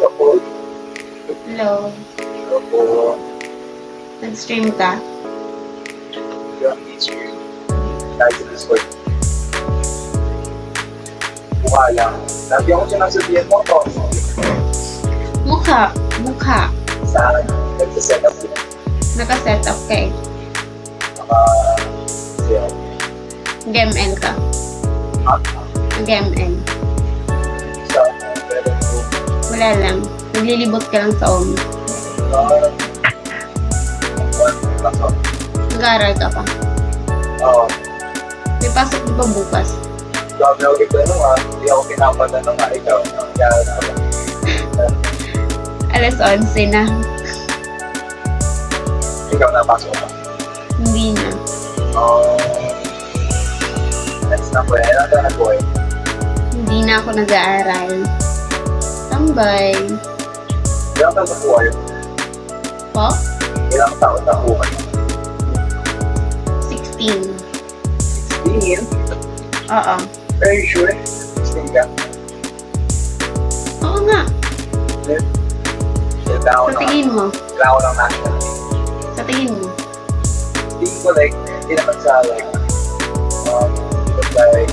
Opo. Hello. Opo. Nag-stream ka? Yung teacher. Kahit sa Discord. Mukha lang. Sabi ako sinasabihan mo to. Mukha. Sa akin, nagsiset up ko. Naka-set up ka eh. Siya. Nag-ML ka. Nag-ML. Sa pero Wala lang. Naglilibot ka lang sa OMI. Nag-aaral ka pa. Oo. May pasok di ba bukas? Sabi ako kitanong hindi ako pinapatanong ikaw. Kaya Alas 11 na. ikaw napasok ka. Hindi na. Next na po yan. Ano na po eh? Hindi na ako nag-aaral. Tambay. Ilang taon na po kayo? Po? Ilang taon na po kayo? 16. 16? Oo. Very sure? 16 ka? Oo nga. Kailangan Sa tingin mo. Kailangan ko ng national. Sa tingin mo. Tingin ko like, hindi naman sa like, but like,